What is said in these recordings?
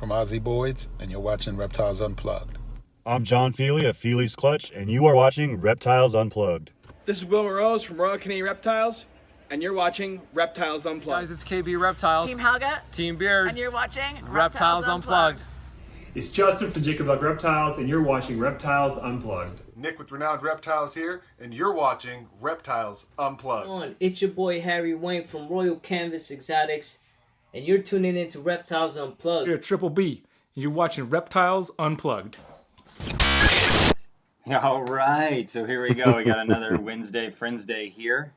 from Ozzy Boyd's, and you're watching Reptiles Unplugged. I'm John Feely of Feely's Clutch, and you are watching Reptiles Unplugged. This is Will Rose from Royal Canadian Reptiles, and you're watching Reptiles Unplugged. Guys, it's KB Reptiles. Team Helga. Team Beard. And you're watching Reptiles Unplugged. It's Justin from Jacob Luck Reptiles, and you're watching Reptiles Unplugged. Nick with Renowned Reptiles here, and you're watching Reptiles Unplugged. It's your boy Harry Wayne from Royal Canvas Exotics, and you're tuning into Reptiles Unplugged. You're Triple B, and you're watching Reptiles Unplugged. All right, so here we go. We got another Wednesday Friends Day here.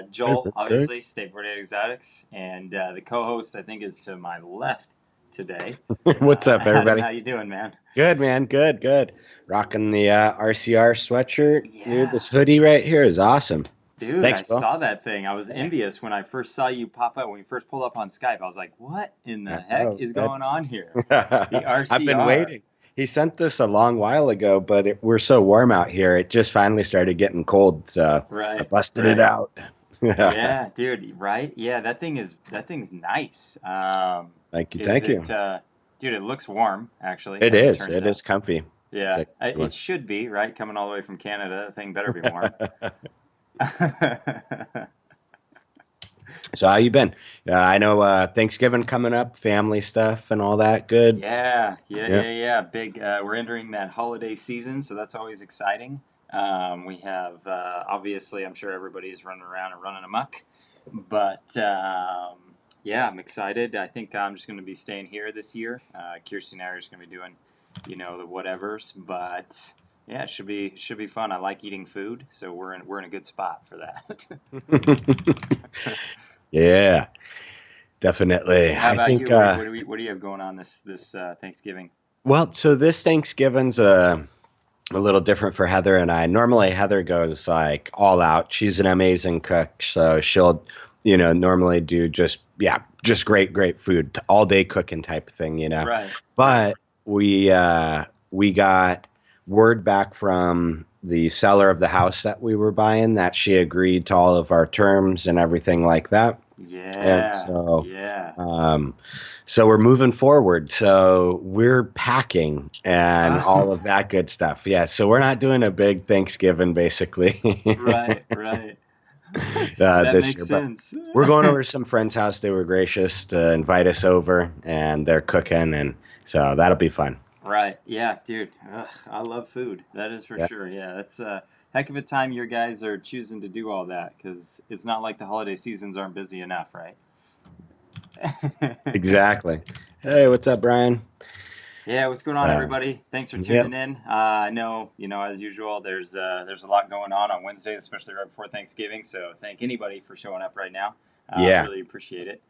Joel, obviously, State 48 Exotics, and the co-host, I think, is to my left today. What's up, everybody? How you doing, man? Good, man. Good. Rocking the RCR sweatshirt. Yeah. Dude, this hoodie right here is awesome. Dude, Thanks, I bro. saw that thing. I was envious when I first saw you pop up, when you first pulled up on Skype. I was like, what in the heck is going on here? The RCR. I've been waiting. He sent this a long while ago, but we're so warm out here. It just finally started getting cold, so I busted it out. Yeah, dude, right? Yeah, that thing's nice. Thank you. Dude, it looks warm, actually. It is comfy. Yeah, it should be, right? Coming all the way from Canada, the thing better be warm. So how you been? I know Thanksgiving coming up, family stuff and all that. Good. Yeah. Big. We're entering that holiday season, so that's always exciting. We have obviously, I'm sure everybody's running around and running amok, but yeah, I'm excited. I think I'm just going to be staying here this year. Kirsty and I are just going to be doing, the whatevers, but. Yeah, it should be fun. I like eating food, so we're in a good spot for that. Yeah, definitely. How about you? What do you have going on this Thanksgiving? Well, so this Thanksgiving's a little different for Heather and I. Normally, Heather goes like all out. She's an amazing cook, so she'll normally do just great food, all day cooking type of thing, Right. But we got word back from the seller of the house that we were buying that she agreed to all of our terms and everything like that. Yeah. And so we're moving forward. So we're packing and all of that good stuff. Yeah. So we're not doing a big Thanksgiving, basically. Right. That makes sense. We're going over to some friend's house. They were gracious to invite us over, and they're cooking, and so that'll be fun. Right. Yeah, dude. Ugh, I love food. That is for sure. Yeah, that's a heck of a time your guys are choosing to do all that, because it's not like the holiday seasons aren't busy enough, right? Exactly. Hey, what's up, Brian? Yeah, what's going on, everybody? Thanks for tuning in. I know, as usual, there's a lot going on Wednesdays, especially right before Thanksgiving. So thank anybody for showing up right now. I really appreciate it.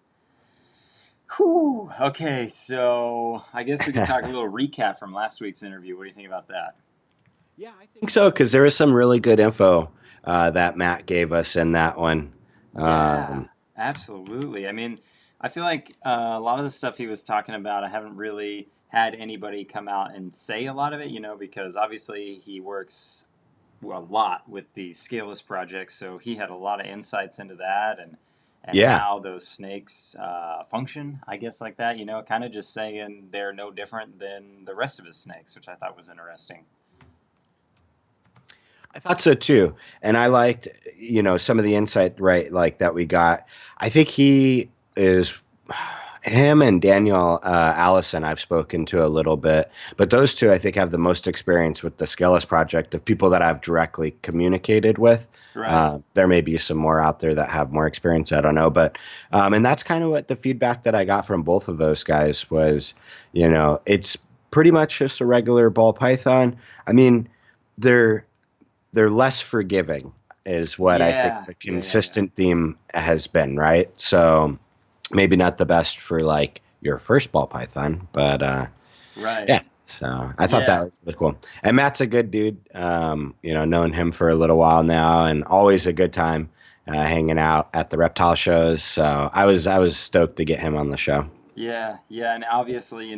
Whew. Okay, so I guess we can talk a little recap from last week's interview. What do you think about that? Yeah, I think so, because there was some really good info that Matt gave us in that one. Yeah, absolutely. I mean, I feel like a lot of the stuff he was talking about, I haven't really had anybody come out and say a lot of it, because obviously he works a lot with the Scaleless project, so he had a lot of insights into that and how those snakes function, I guess, like that, kind of just saying they're no different than the rest of his snakes, which I thought was interesting. I thought so too. And I liked, some of the insight, right, like that we got. I think him and Daniel Allison I've spoken to a little bit, but those two I think have the most experience with the Scaleless project of people that I've directly communicated with. Right. There may be some more out there that have more experience. I don't know. But and that's kind of what the feedback that I got from both of those guys was, it's pretty much just a regular ball python. I mean, they're less forgiving is what I think the consistent theme has been. Right. So maybe not the best for like your first ball python, but right. Yeah. So I thought that was really cool. And Matt's a good dude. Known him for a little while now, and always a good time hanging out at the reptile shows. So I was stoked to get him on the show. Yeah, and obviously, he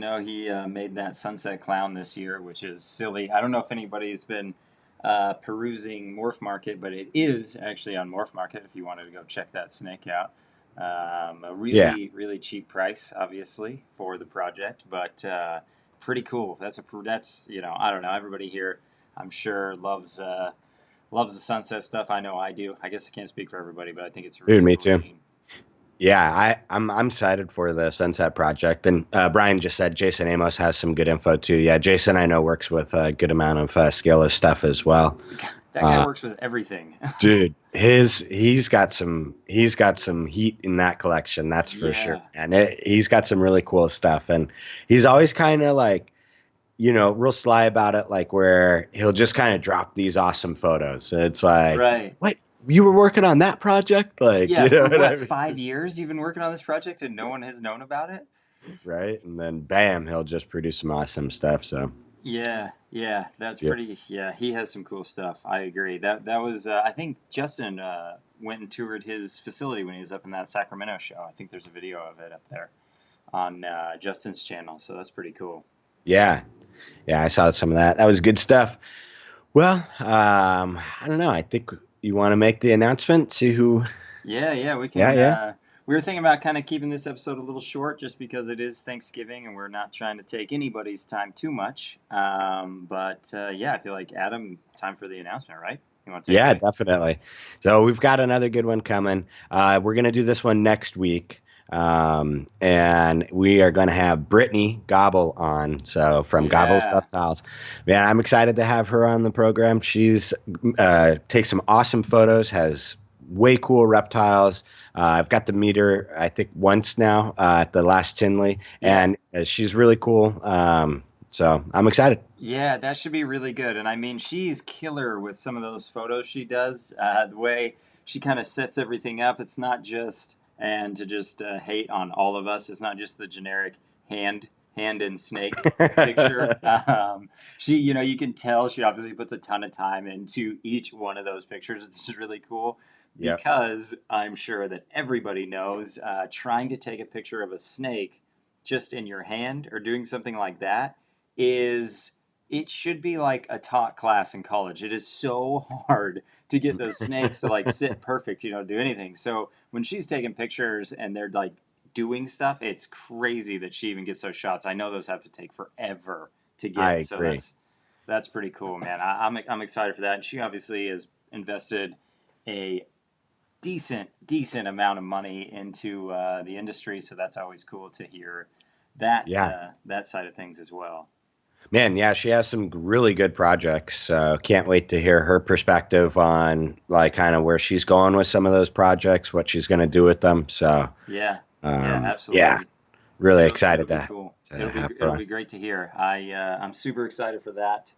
made that Sunset Clown this year, which is silly. I don't know if anybody's been perusing Morph Market, but it is actually on Morph Market if you wanted to go check that snake out. A really, really cheap price, obviously, for the project, but pretty cool. That's I don't know. Everybody here, I'm sure, loves the sunset stuff. I know I do. I guess I can't speak for everybody, but I think it's really Dude, me too. clean. Yeah, I'm excited for the Sunset Project. And Brian just said Jason Amos has some good info too. Yeah, Jason I know works with a good amount of Scaleless stuff as well. That guy works with everything. Dude, he's got some heat in that collection, that's for sure. And he's got some really cool stuff. And he's always kind of like, real sly about it, like where he'll just kind of drop these awesome photos. And it's like, right. What? You were working on that project? Like, yeah, for what, I mean? 5 years you've been working on this project and no one has known about it? Right. And then bam, he'll just produce some awesome stuff. So yeah, that's pretty. Yeah, he has some cool stuff. I agree. That was. I think Justin went and toured his facility when he was up in that Sacramento show. I think there's a video of it up there on Justin's channel. So that's pretty cool. Yeah, I saw some of that. That was good stuff. Well, I don't know. I think you want to make the announcement. See who? Yeah, we can. We were thinking about kind of keeping this episode a little short just because it is Thanksgiving and we're not trying to take anybody's time too much. But I feel like, Adam, time for the announcement, right? You want to take it away? Definitely. So we've got another good one coming. We're going to do this one next week. And we are going to have Brittany Gobble on. So from Gobble's Reptiles. Man, I'm excited to have her on the program. She's takes some awesome photos, has way cool reptiles. I've got to meet her, I think, once now at the last Tinley, and she's really cool. So I'm excited. Yeah, that should be really good. And I mean, she's killer with some of those photos she does. The way she kind of sets everything up, it's not just, and to just hate on all of us, it's not just the generic hand and snake picture. She, you can tell she obviously puts a ton of time into each one of those pictures. It's just really cool. Because I'm sure that everybody knows trying to take a picture of a snake just in your hand or doing something like that it should be like a taught class in college. It is so hard to get those snakes to like sit perfect, do anything. So when she's taking pictures and they're like doing stuff, it's crazy that she even gets those shots. I know those have to take forever to get. I agree. So that's pretty cool, man. I'm excited for that. And she obviously has invested a decent amount of money into the industry, so that's always cool to hear that that side of things as well. Man, yeah, she has some really good projects. So can't wait to hear her perspective on like kind of where she's going with some of those projects, what she's going to do with them. So absolutely. Yeah, really excited it'll be cool. It'll be great to hear. I'm super excited for that.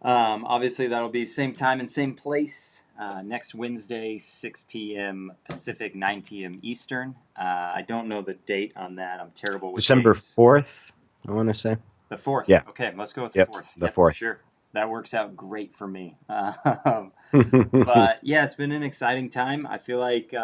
Obviously, that'll be same time and same place next Wednesday, 6 p.m. Pacific, 9 p.m. Eastern. I don't know the date on that. I'm terrible with December dates. 4th, I want to say. The 4th. Yeah. Okay, let's go with the 4th. The 4th. Sure. That works out great for me. But yeah, it's been an exciting time. I feel like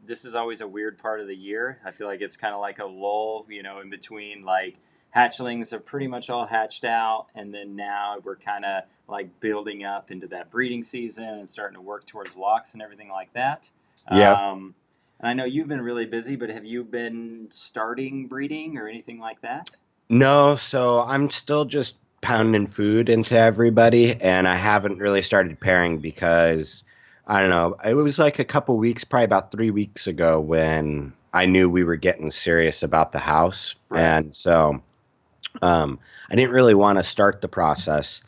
this is always a weird part of the year. I feel like it's kind of like a lull, in between like hatchlings are pretty much all hatched out. And then now we're kind of like building up into that breeding season and starting to work towards locks and everything like that. Yeah. And I know you've been really busy, but have you been starting breeding or anything like that? No, so I'm still just pounding food into everybody, and I haven't really started pairing because, I don't know, it was like a couple weeks, probably about 3 weeks ago when I knew we were getting serious about the house. Right. And so I didn't really want to start the process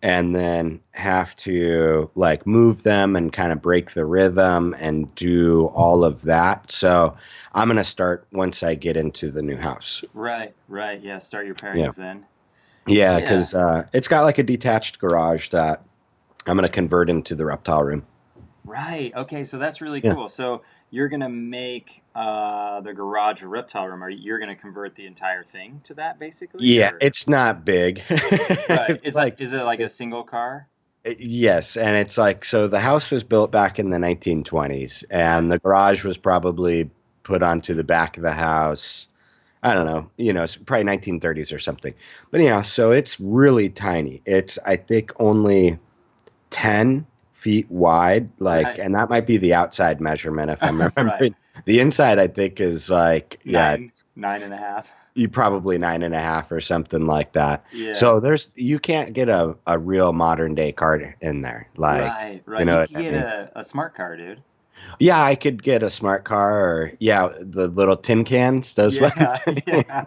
and then have to like move them and kind of break the rhythm and do all of that. So I'm going to start once I get into the new house. Right. Yeah, start your pairings then. Yeah, because it's got like a detached garage that I'm going to convert into the reptile room. Right. Okay, so that's really cool. So you're going to make the garage a reptile room. You're going to convert the entire thing to that, basically? Yeah, it's not big. Right. Is it like a single car? Yes, and it's like, so the house was built back in the 1920s, and the garage was probably put onto the back of the house. I don't know, it's probably 1930s or something. But anyhow, so it's really tiny. It's, I think, only 10 feet wide, and that might be the outside measurement if I'm remembering. The inside, I think, is like, yeah, 9.5. you probably 9.5 or something like that. Yeah. So you can't get a real modern day card in there. Like, Right. you know You what could I get mean? a smart car, dude. Yeah, I could get a smart car or, yeah, the little tin cans. Those Yeah, ones. yeah.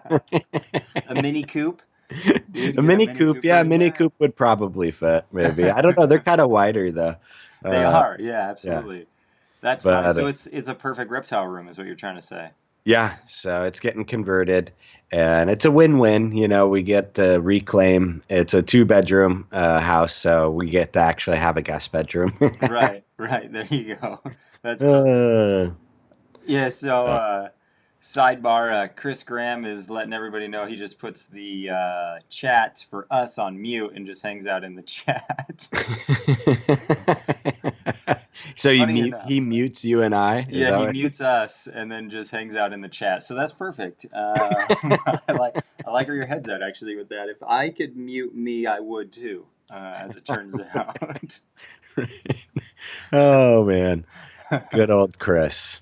A Mini Coupe. Dude, A get Mini Coupe, yeah, a right Mini there. Coupe would probably fit, maybe. I don't know. They're kind of wider, though. They are. Yeah, Yeah. absolutely. That's But funny. So it's a perfect reptile room, is what you're trying to say. yeah, so it's getting converted, and it's a win-win. You know, we get to reclaim. It's a 2-bedroom house, so we get to actually have a guest bedroom. Right. Right. There you go. That's perfect. Uh, Yeah. So sidebar: Chris Graham is letting everybody know he just puts the chat for us on mute and just hangs out in the chat. so Funny enough. he mutes you and I. Is that Yeah, he what- mutes us and then just hangs out in the chat. So that's perfect. I like where your head's at actually with that. If I could mute me, I would too. As it turns out. Oh man, good old Chris.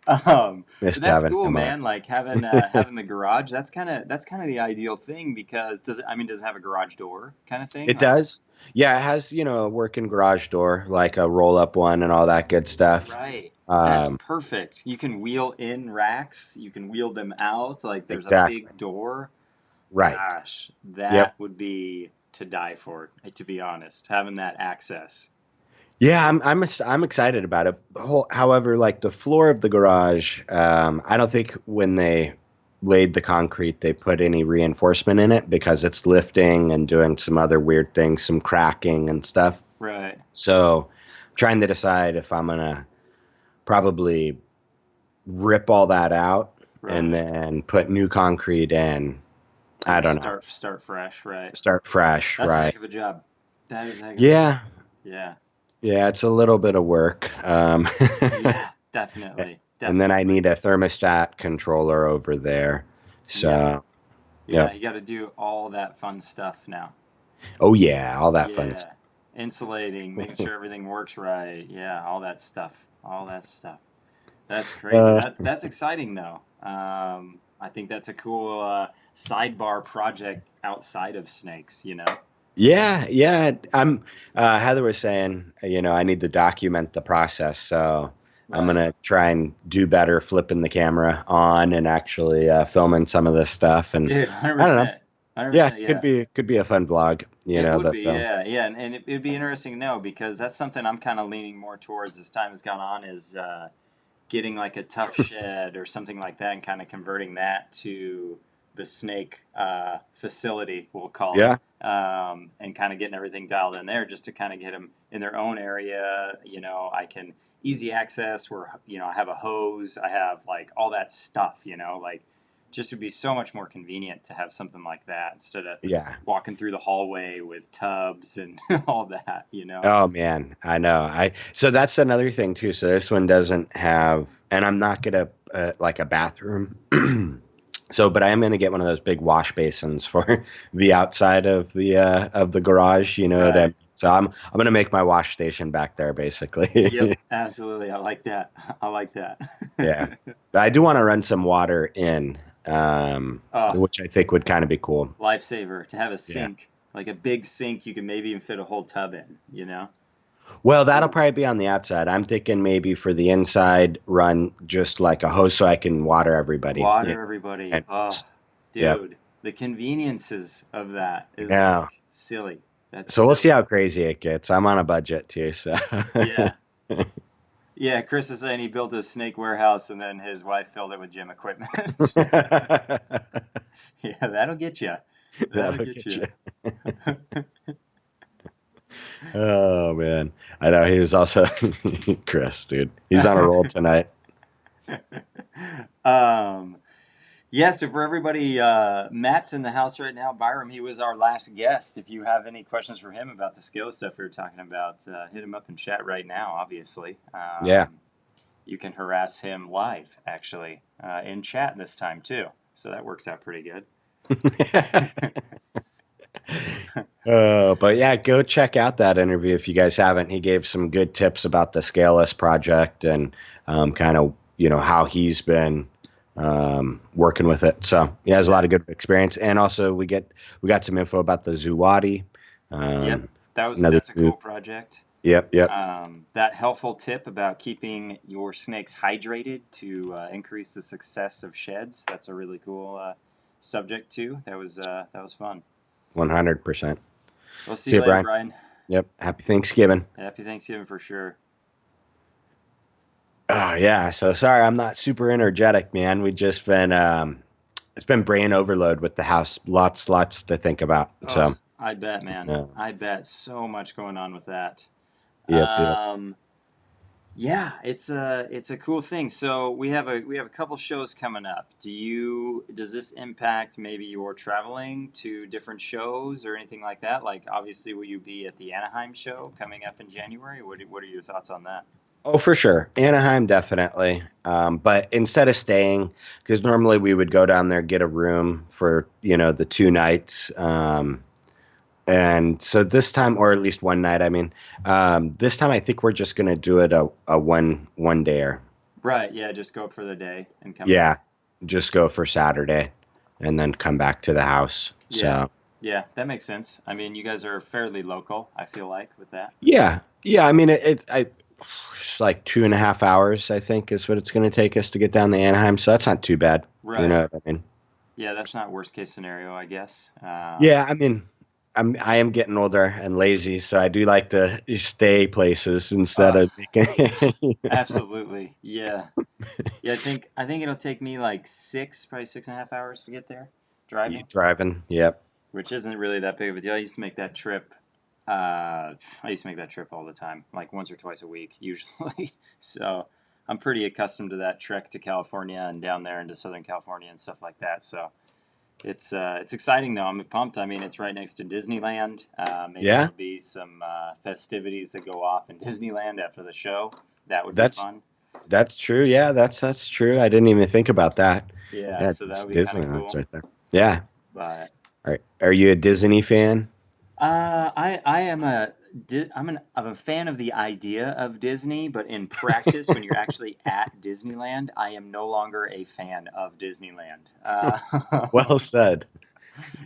But Missed that's having cool, him on. man. Like having the garage. That's kind of the ideal thing because does it have a garage door kind of thing? It does. Yeah, it has, a working garage door, like a roll-up one and all that good stuff. Right. That's Um, perfect. You can wheel in racks. You can wheel them out. Like there's Exactly. a big door. right. Gosh, that Yep. would be to die for, to be honest, having that access. Yeah, I'm excited about it. However, like the floor of the garage, I don't think when they laid the concrete they put any reinforcement in it because it's lifting and doing some other weird things, some cracking and stuff. Right. So, I'm trying to decide if I'm gonna probably rip all that out and then put new concrete in. I don't know. Start fresh, right? Start fresh, That's a right? heck of a job. That is a heck of a Yeah, job. Yeah. yeah, it's a little bit of work. Yeah, definitely. And then I Definitely. need a thermostat controller over there. So, Yeah, yeah. you got to do all that fun stuff now. Oh yeah, all that fun Yeah. stuff. Insulating, making sure everything works right. Yeah, all that stuff. All that stuff. That's crazy. Uh, That's exciting though. I think that's a cool sidebar project outside of snakes, you know? yeah. Heather was saying, I need to document the process, so I'm Right. gonna try and do better flipping the camera on and actually filming some of this stuff. And Dude, I don't know. 100%. Yeah, 100%, could be a fun vlog. It would that be, film. yeah. And it'd be interesting to know because that's something I'm kind of leaning more towards as time has gone on is getting like a tough shed or something like that and kind of converting that to the snake facility, we'll call Yeah. it, and kind of getting everything dialed in there just to kind of get them in their own area. I can easy access where, I have a hose, I have like all that stuff, like just would be so much more convenient to have something like that instead of Yeah. walking through the hallway with tubs and all that, Oh man, I know. So that's another thing too. So this one doesn't have, and I'm not gonna like a bathroom. So, but I am gonna get one of those big wash basins for the outside of the garage. You know what I Right. mean? So I'm gonna make my wash station back there, basically. Yep, absolutely. I like that. I like that. Yeah. But I do want to run some water in, Oh, which I think would kind of be cool. lifesaver to have a Yeah. sink, like a big sink you can maybe even fit a whole tub in. Well, that'll probably be on the outside. I'm thinking maybe for the inside, run just like a hose so I can water everybody. Water Yeah. everybody. And- Oh, Yep. dude, the conveniences of that is Yeah. like silly. That's So we'll see silly. how crazy it gets. I'm on a budget too, so. Yeah. Yeah, Chris is saying he built a snake warehouse and then his wife filled it with gym equipment. Yeah, that'll get you. That'll get you. Oh man, I know he was also Chris, dude. He's on a roll tonight. Yeah, so for everybody, Matt's in the house right now. Byram, he was our last guest. If you have any questions for him about the scale stuff we were talking about, hit him up in chat right now, obviously. Yeah. You can harass him live, actually, in chat this time, too. So that works out pretty good. But yeah, go check out that interview if you guys haven't. He gave some good tips about the Scaleless project and kind of how he's been working with it. So he has a lot of good experience, and also we got some info about the Zuwadi. Yep, that's a zoo. cool project. Yep. That helpful tip about keeping your snakes hydrated to increase the success of sheds. That's a really cool subject too. That was fun. 100%. We'll see you later, Brian. Yep. Happy Thanksgiving. Happy Thanksgiving for sure. Oh yeah. So sorry, I'm not super energetic, man. We just been it's been brain overload with the house. Lots to think about. So I bet, man. Yeah. I bet so much going on with that. Yep. Yeah, it's a cool thing. So we have a couple shows coming up. Does this impact maybe your traveling to different shows or anything like that? Like obviously, will you be at the Anaheim show coming up in January? What are your thoughts on that? Oh, for sure. Anaheim, definitely. But instead of staying, because normally we would go down there, get a room for, the 2 nights. And so this time, or at least one night, this time I think we're just going to do it a one dayer. Right. Yeah. Just go up for the day and come. Yeah. back. Just go for Saturday and then come back to the house. Yeah. So. Yeah, that makes sense. I mean, you guys are fairly local, I feel like, with that. Yeah. I mean, it's like 2.5 hours, I think, is what it's going to take us to get down to Anaheim. So that's not too bad. Right. You know what I mean? Yeah, that's not worst case scenario, I guess. Yeah, I mean, I am getting older and lazy, so I do like to stay places instead of making. Absolutely. Yeah. Yeah, I think it'll take me like probably 6.5 hours to get there Driving, yep. which isn't really that big of a deal. I used to make that trip all the time, like once or twice a week, usually. So I'm pretty accustomed to that trek to California and down there into Southern California and stuff like that. So it's exciting though. I'm pumped. I mean, it's right next to Disneyland. Maybe there'll be some festivities that go off in Disneyland after the show. That would be fun. That's true. Yeah, that's true. I didn't even think about that. Yeah, so that would be kind of cool. That's right there. Yeah. But are you a Disney fan? I'm a fan of the idea of Disney, but in practice, when you're actually at Disneyland, I am no longer a fan of Disneyland. Well said.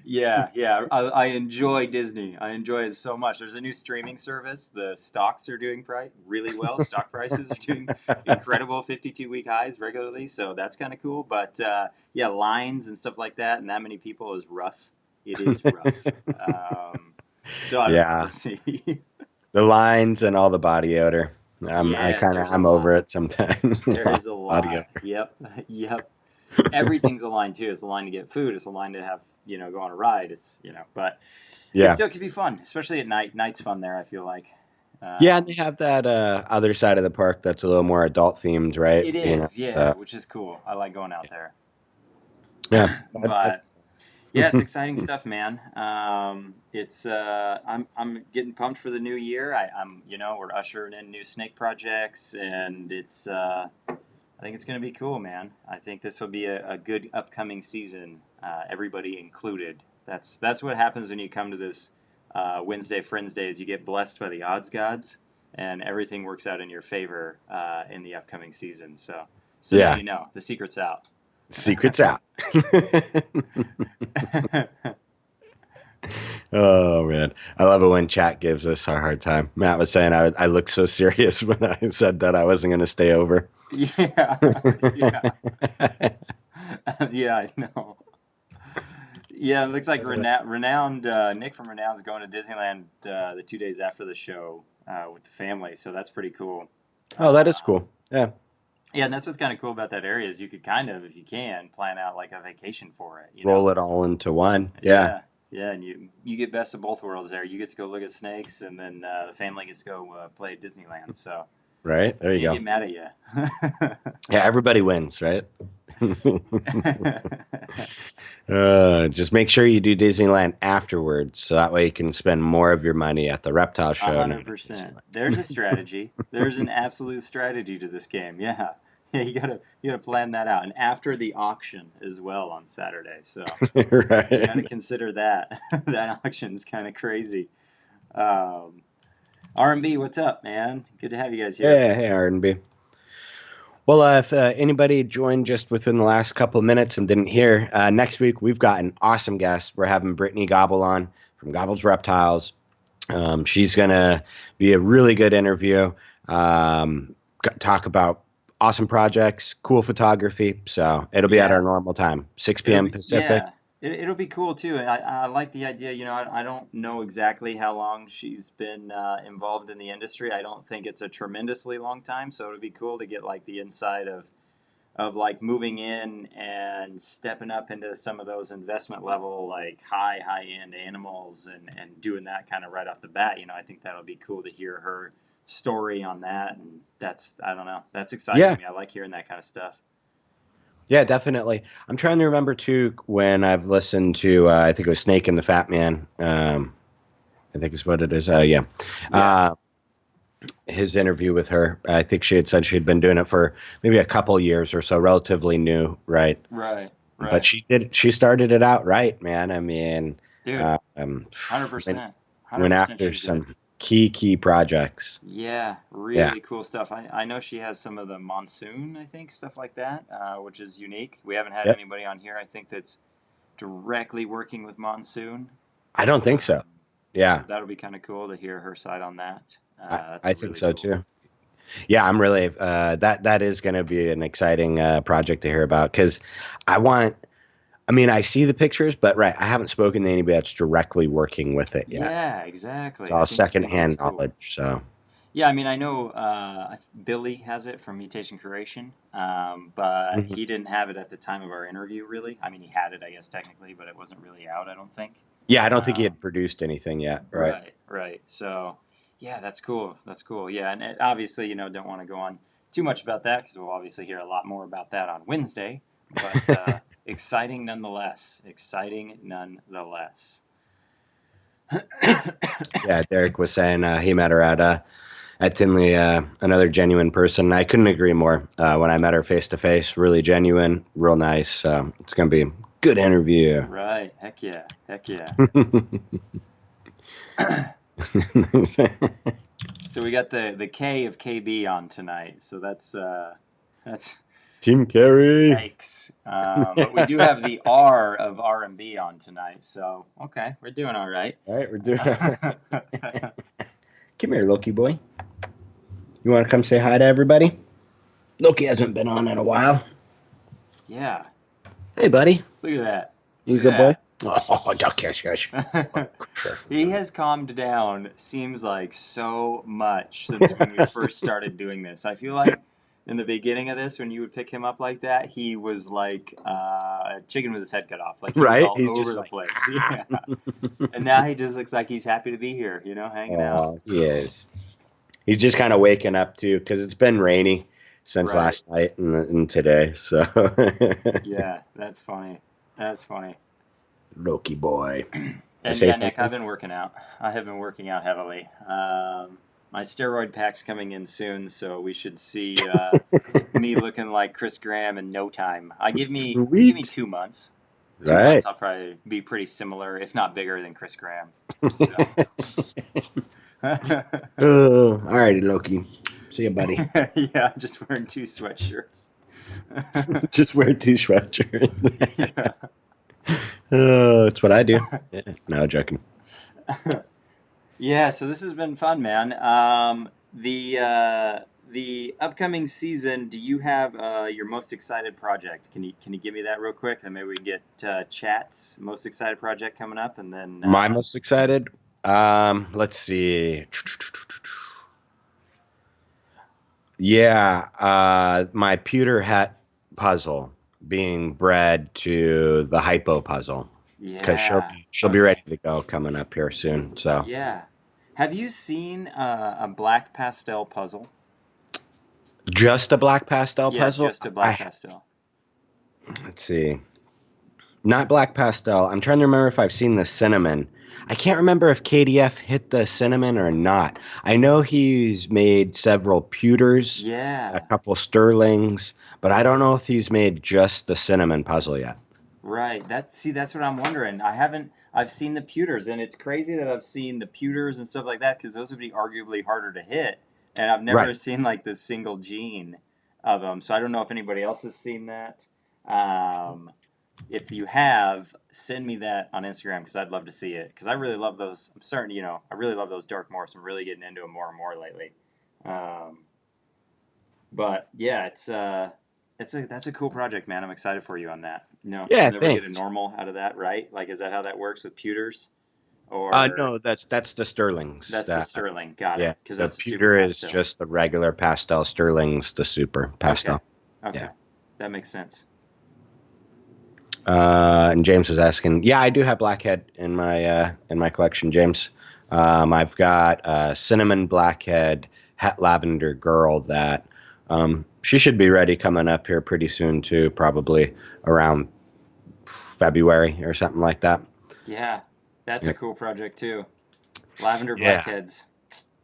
Yeah. I enjoy Disney. I enjoy it so much. There's a new streaming service. The stocks are doing really well. Stock prices are doing incredible 52-week highs regularly, so that's kind of cool. But lines and stuff like that, and that many people is rough. It is rough. So I don't know, we'll see. The lines and all the body odor. I'm over it sometimes. There is a lot. Yep. Everything's a line too. It's a line to get food. It's a line to have, go on a ride. It's, but it still could be fun, especially at night. Night's fun there, I feel like. And they have that other side of the park that's a little more adult themed, right? It is, which is cool. I like going out there. Yeah. But yeah, it's exciting stuff, man. It's I'm getting pumped for the new year. I'm we're ushering in new snake projects, and it's I think it's gonna be cool, man. I think this will be a good upcoming season, everybody included. That's what happens when you come to this Wednesday Friends Days. You get blessed by the odds gods, and everything works out in your favor in the upcoming season. So now the secret's out. Secret's out. Oh man, I love it when chat gives us a hard time. Matt was saying I looked so serious when I said that I wasn't going to stay over. Yeah. Yeah, I know. Yeah, it looks like renowned Nick from Renown's going to Disneyland the 2 days after the show with the family, so that's pretty cool. Oh, that is cool. Yeah. Yeah, and that's what's kind of cool about that area is you could kind of, if you can, plan out like a vacation for it. Roll it all into one. Yeah. Yeah, and you get best of both worlds there. You get to go look at snakes, and then the family gets to go play at Disneyland. So right there, you go. Can't get mad at you. Yeah, everybody wins, right? Just make sure you do Disneyland afterwards, so that way you can spend more of your money at the reptile show. 100%. There's a strategy. There's an absolute strategy to this game. Yeah, you gotta plan that out, and after the auction as well on Saturday. So right. You gotta consider that. That auction's kind of crazy. R&B, what's up, man? Good to have you guys here. Yeah, hey R&B. Well, if anybody joined just within the last couple of minutes and didn't hear, next week we've got an awesome guest. We're having Brittany Gobble on from Gobble's Reptiles. She's going to be a really good interview, talk about awesome projects, cool photography. So it'll be at our normal time, 6 p.m. Pacific. Yeah. It'll be cool too. I like the idea. I don't know exactly how long she's been involved in the industry. I don't think it's a tremendously long time. So it'll be cool to get like the inside of like moving in and stepping up into some of those investment level, like high end animals and doing that kind of right off the bat. I think that'll be cool to hear her story on that. And I don't know, that's exciting to me. I like hearing that kind of stuff. Yeah, definitely. I'm trying to remember too when I've listened to I think it was Snake and the Fat Man. I think is what it is. His interview with her. I think she had said she had been doing it for maybe a couple years or so, relatively new, right? Right. But she started it out right, man. I mean, dude, 100%. Went after some key projects. Yeah, really cool stuff. I know she has some of the Monsoon, I think, stuff like that, which is unique. We haven't had anybody on here, I think, that's directly working with Monsoon. I don't think so. Yeah. So that'll be kind of cool to hear her side on that. I think so too. Yeah, I'm really that is going to be an exciting project to hear about because I see the pictures, but I haven't spoken to anybody that's directly working with it yet. Yeah, exactly. It's all secondhand knowledge. So. Yeah, I know Billy has it from Mutation Curation, but he didn't have it at the time of our interview, really. He had it, I guess, technically, but it wasn't really out, I don't think. Yeah, I don't think he had produced anything yet. Right. So, yeah, that's cool. Yeah, and obviously, don't want to go on too much about that because we'll obviously hear a lot more about that on Wednesday, but... Exciting nonetheless. Yeah, Derek was saying he met her at Tinley, another genuine person. I couldn't agree more. When I met her face to face, really genuine, real nice. So it's going to be a good interview. Right. Heck yeah. So we got the K of KB on tonight. So that's Team Carey. Yikes. But we do have the R of R&B on tonight, so okay, we're doing all right. All right, we're doing all right. Come here, Loki boy. You want to come say hi to everybody? Loki hasn't been on in a while. Yeah. Hey, buddy. Look at that. You good boy? Oh, yes. He has calmed down, seems like, so much since when we first started doing this. I feel like in the beginning of this, when you would pick him up like that, he was like a chicken with his head cut off. Like he was all over the place. Yeah. And now he just looks like he's happy to be here, hanging out. He is. He's just kind of waking up, too, because it's been rainy since last night and today. So yeah, that's funny. Loki boy. And yeah, Nick, I've been working out. I have been working out heavily. My steroid pack's coming in soon, so we should see me looking like Chris Graham in no time. Give me 2 months. 2 months, I'll probably be pretty similar, if not bigger than Chris Graham. So. All righty, Loki. See you, buddy. Yeah, I'm just wearing 2 sweatshirts. Just wear 2 sweatshirts. Yeah. That's what I do. Yeah, no, joking. Yeah, so this has been fun, man. The upcoming season, do you have your most excited project? Can you give me that real quick? And maybe we can get Chat's most excited project coming up, and then my most excited. Let's see. Yeah, my pewter hat puzzle being bred to the hypo puzzle. Yeah, because she'll be ready to go coming up here soon. So yeah, have you seen a black pastel puzzle? Just a black pastel puzzle? Yeah, just a black pastel. Let's see. Not black pastel. I'm trying to remember if I've seen the cinnamon. I can't remember if KDF hit the cinnamon or not. I know he's made several pewters, yeah, a couple sterlings, but I don't know if he's made just the cinnamon puzzle yet. Right. That's what I'm wondering. I've seen the pewters, and it's crazy that I've seen the pewters and stuff like that because those would be arguably harder to hit. And I've never seen like the single gene of them. So I don't know if anybody else has seen that. If you have, send me that on Instagram because I'd love to see it. Because I really love those. I'm starting, I really love those dark morphs. I'm really getting into them more and more lately. But yeah, that's a cool project, man. I'm excited for you on that. Yeah, never thanks. get a normal out of that, right? Like, is that how that works with pewters? Or No, that's the Sterlings. that's the Sterling. Got Yeah, it. Because the that's the pewter super is pastel. just the regular pastel. Sterling's the super pastel. Okay. Yeah. That makes sense. And James was asking, yeah, I do have blackhead in my collection, James. I've got a cinnamon blackhead het lavender girl that she should be ready coming up here pretty soon too, probably around February or something like that. Yeah, that's a cool project too. Lavender Yeah. blackheads.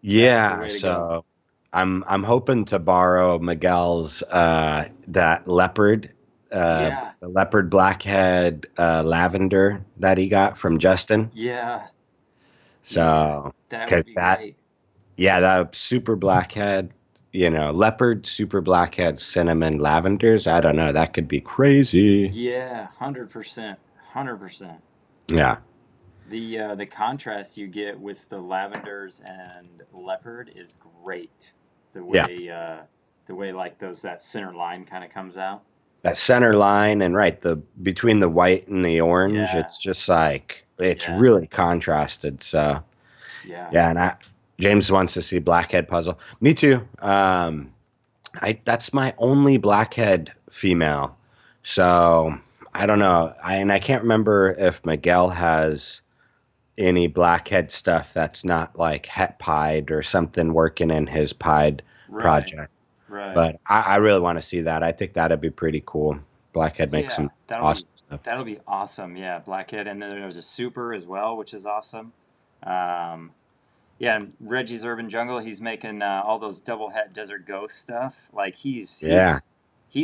Yeah, way to so I'm hoping to borrow Miguel's that leopard Yeah. the leopard blackhead lavender that he got from Justin. Yeah, So that would because be that great. yeah, that super blackhead, leopard, super blackhead, cinnamon, lavenders. I don't know. That could be crazy. Yeah, 100%, 100%. Yeah. The contrast you get with the lavenders and leopard is great. The way like that center line kind of comes out. That center line and right, the between the white and the orange, Yeah. it's just like it's Yeah. really contrasted. So Yeah. yeah, and James wants to see blackhead puzzle. Me too. That's my only blackhead female. So I don't know. I can't remember if Miguel has any blackhead stuff that's not like het pied or something working in his pied Right. project. Right. But I really want to see that. I think that'd be pretty cool. Blackhead makes some awesome stuff. That'll be awesome. Yeah, blackhead, and then there's a super as well, which is awesome. Yeah, and Reggie's Urban Jungle, he's making all those double het Desert Ghost stuff. Like he's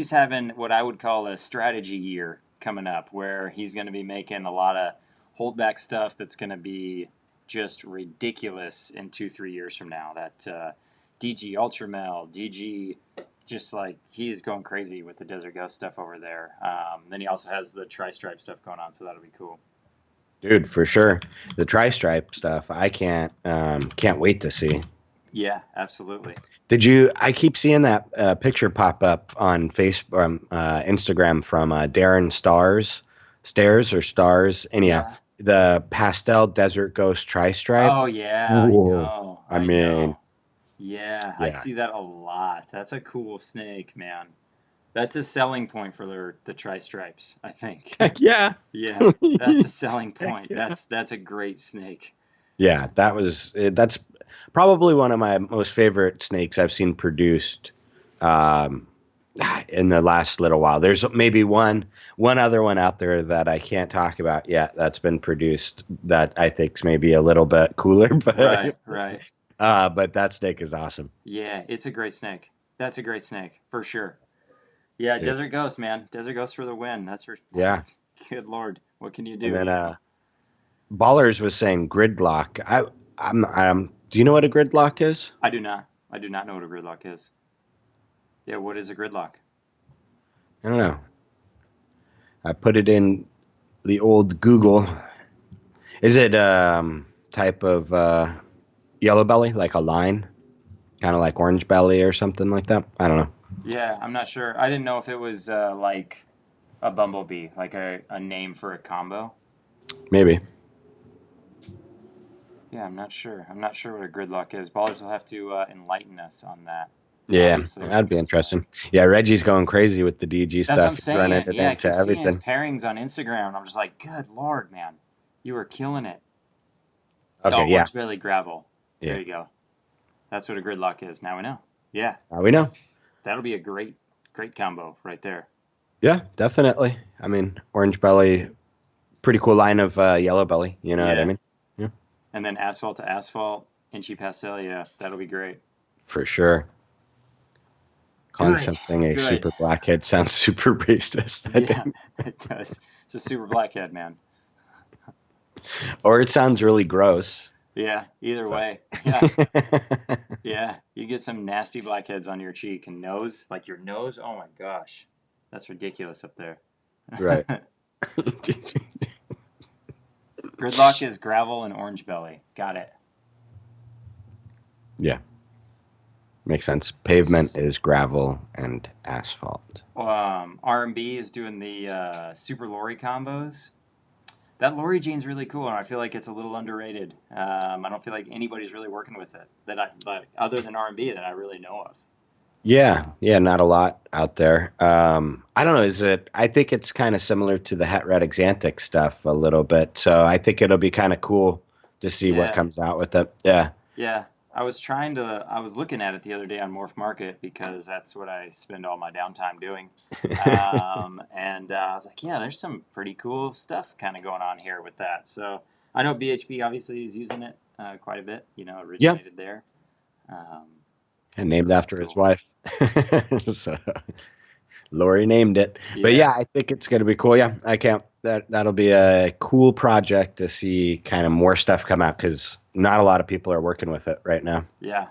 having what I would call a strategy year coming up, where he's going to be making a lot of holdback stuff that's going to be just ridiculous in 2-3 years from now. That DG Ultramel, DG, just like he is going crazy with the Desert Ghost stuff over there. Then he also has the Tri-Stripe stuff going on, so that'll be cool. Dude, for sure. The Tri-Stripe stuff, I can't wait to see. Yeah, absolutely. I keep seeing that picture pop up on Facebook, Instagram from Darren Stars. Anyhow, Yeah. the pastel Desert Ghost Tri-Stripe. Oh yeah, Whoa. I know. mean, Yeah, I Yeah. see that a lot. That's a cool snake, man. That's a selling point for the Tri-Stripes, I think. heck yeah. Yeah, that's a selling point. yeah. That's a great snake. Yeah, that's probably one of my most favorite snakes I've seen produced in the last little while. There's maybe one other one out there that I can't talk about yet that's been produced that I think's maybe a little bit cooler, but Right. but that snake is awesome. Yeah, it's a great snake. That's a great snake for sure. Yeah, Desert Ghost, man. Desert Ghost for the win. That's for Yeah. Good Lord, what can you do? And then Ballers was saying gridlock. Do you know what a gridlock is? I do not. I do not know what a gridlock is. Yeah, what is a gridlock? I don't know. I put it in the old Google. Is it type of yellow belly, like a line? Kind of like orange belly or something like that? I don't know. Yeah, I'm not sure. I didn't know if it was like a bumblebee, like a name for a combo. Maybe. Yeah, I'm not sure. I'm not sure what a gridlock is. Ballers will have to enlighten us on that. Yeah, Obviously, that'd be interesting. Yeah, Reggie's going crazy with the DG That's what I'm stuff. He's running saying. it Yeah, I into keep seeing his everything. pairings on Instagram, and I'm just like, good Lord, man. You are killing it. Okay, yeah. Orange belly gravel. Yeah. There you go. That's what a gridlock is. Now we know. Yeah, We know. that'll be a great combo right there. Yeah, definitely. I mean, orange belly, pretty cool line of yellow belly. You know what I Yeah. mean? And then asphalt to asphalt, inchy pastel. Yeah, that'll be great. For sure. Calling Good, something a good. super blackhead sounds super racist. I Yeah, think. it does. It's a super blackhead, man. Or it sounds really gross. Yeah, either way. Yeah. Yeah. You get some nasty blackheads on your cheek and nose, like your nose. Oh my gosh. That's ridiculous up there. Right. Gridlock is gravel and orange belly. Got it. Yeah. Makes sense. Pavement is gravel and asphalt. R&B is doing the Super Lori combos. That Lori jean's really cool, and I feel like it's a little underrated. I don't feel like anybody's really working with it but other than R&B that I really know of. Yeah, not a lot out there. I don't know. I think it's kind of similar to the Het Red Xanthic stuff a little bit. So I think it'll be kind of cool to see what comes out with it. Yeah. Yeah. I was looking at it the other day on Morph Market because that's what I spend all my downtime doing. And I was like, yeah, there's some pretty cool stuff kind of going on here with that. So I know BHB obviously is using it quite a bit, originated there. And named after his wife. So Lori named it. But yeah, I think it's going to be cool. Yeah, that'll be a cool project to see kind of more stuff come out because not a lot of people are working with it right now. Yeah.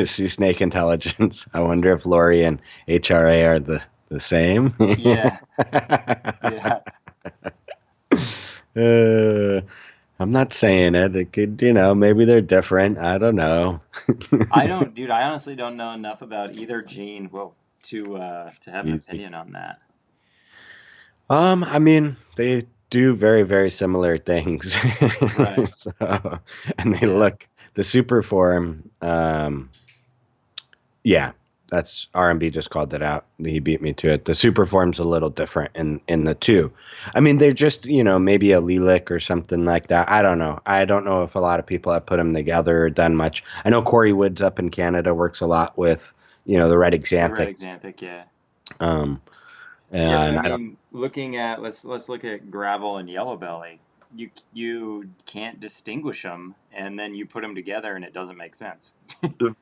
See Snake Intelligence. I wonder if Lori and HRA are the same. Yeah. I'm not saying it. It could, maybe they're different. I don't know. I honestly don't know enough about either gene to have an opinion on that. I mean, they do very, very similar things. Right. And they look the super form. That's R&B just called it out. He beat me to it. The super form's a little different in the two. I mean, they're just, maybe a Lilac or something like that. I don't know. I don't know if a lot of people have put them together or done much. I know Corey Woods up in Canada works a lot with, the Red Xanthic. Red Xanthic, yeah. And I mean, looking at let's look at gravel and yellow belly. You can't distinguish them, and then you put them together, and it doesn't make sense.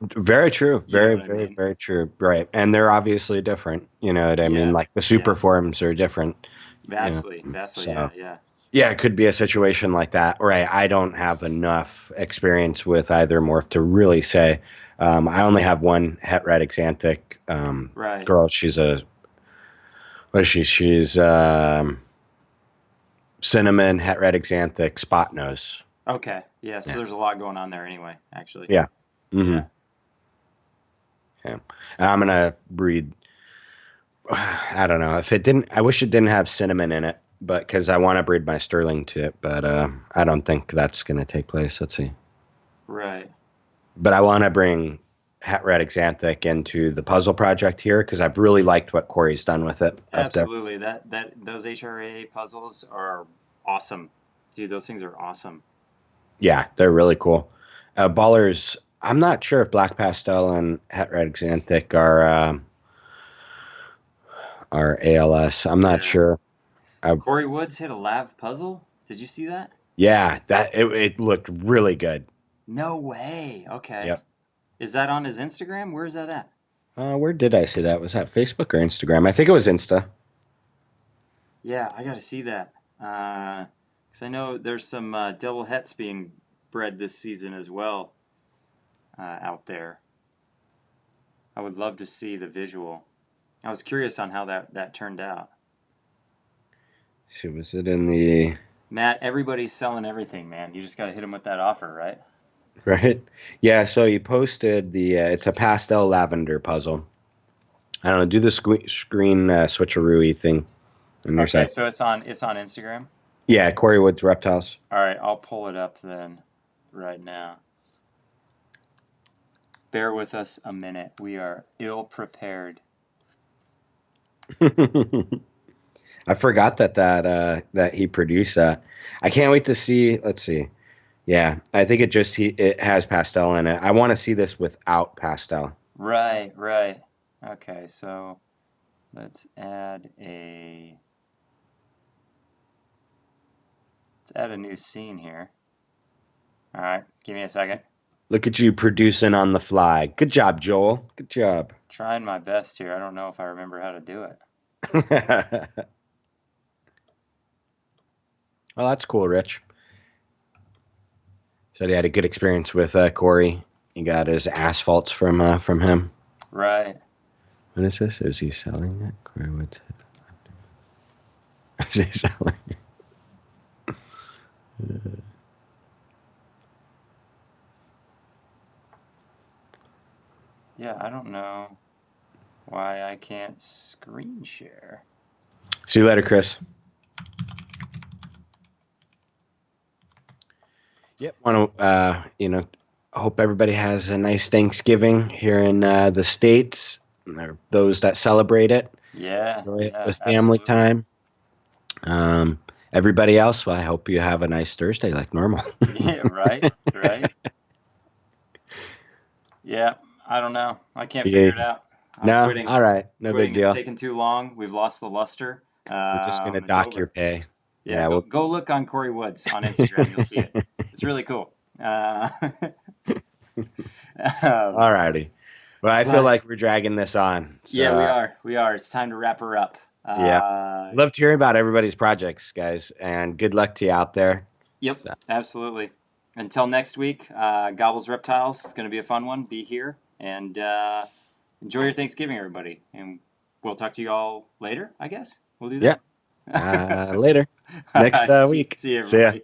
Very true. Very true. Right, and they're obviously different. You know what I mean? Like the super forms are different. Vastly. So, Yeah. Yeah, it could be a situation like that. Right. I don't have enough experience with either morph to really say. I only have one Het Red Xanthic girl. She's She's cinnamon, Het Red Xanthic, spot nose. Okay. Yeah. So there's a lot going on there anyway, actually. Yeah. Mm-hmm. Yeah. I'm gonna breed. I don't know if it didn't. I wish it didn't have cinnamon in it, but because I want to breed my Sterling to it, but I don't think that's gonna take place. Let's see. Right. But I want to bring Het Red Xanthic into the puzzle project here because I've really liked what Corey's done with it. Absolutely. Those HRA puzzles are awesome, dude. Those things are awesome. Yeah, they're really cool. Ballers. I'm not sure if Black Pastel and Het Red Xanthic are ALS. I'm not sure. Corey Woods hit a lav puzzle. Did you see that? Yeah, it looked really good. No way. Okay. Yep. Is that on his Instagram? Where is that at? Where did I see that? Was that Facebook or Instagram? I think it was Insta. Yeah, I got to see that. Because I know there's some double hets being bred this season as well out there. I would love to see the visual. I was curious on how that turned out. Was it in the... Matt, everybody's selling everything, man. You just got to hit them with that offer, right? Right. Yeah, so you posted it's a pastel lavender puzzle. I don't know, do the screen switcheroo-y thing. Okay, so it's on Instagram? Yeah, Corey Woods Reptiles. All right, I'll pull it up then right now. Bear with us a minute. We are ill-prepared. I forgot that he produced that. I can't wait to see. Let's see. Yeah, I think it has pastel in it. I want to see this without pastel. Right. Okay, so let's add a new scene here. All right, give me a second. Look at you producing on the fly. Good job, Joel. Good job. Trying my best here. I don't know if I remember how to do it. Well, that's cool, Rich. Said he had a good experience with Corey. He got his asphalts from him. Right. What is this? Is he selling it? Corey Woods. Is he selling it? Yeah, I don't know why I can't screen share. See you later, Chris. Yep. Want to, hope everybody has a nice Thanksgiving here in the States. Or those that celebrate it. Yeah. Enjoy it Yeah, with family absolutely. time. Everybody else, well, I hope you have a nice Thursday like normal. Yeah, right. Yeah, I don't know. I can't figure it out. I'm No, quitting. all right. No Quitting. big deal. It's taken too long. We've lost the luster. We're just going to It's dock over. your pay. Yeah, go look on Corey Woods on Instagram. You'll see it. It's really cool. All righty. Well, I feel like we're dragging this on. So, yeah, we are. It's time to wrap her up. Yeah. Love to hear about everybody's projects, guys, and good luck to you out there. Yep, absolutely. Until next week, Gobbles Reptiles. It's going to be a fun one. Be here and enjoy your Thanksgiving, everybody. And we'll talk to you all later, I guess. We'll do that. Yeah. Later. Next week. See you, everybody.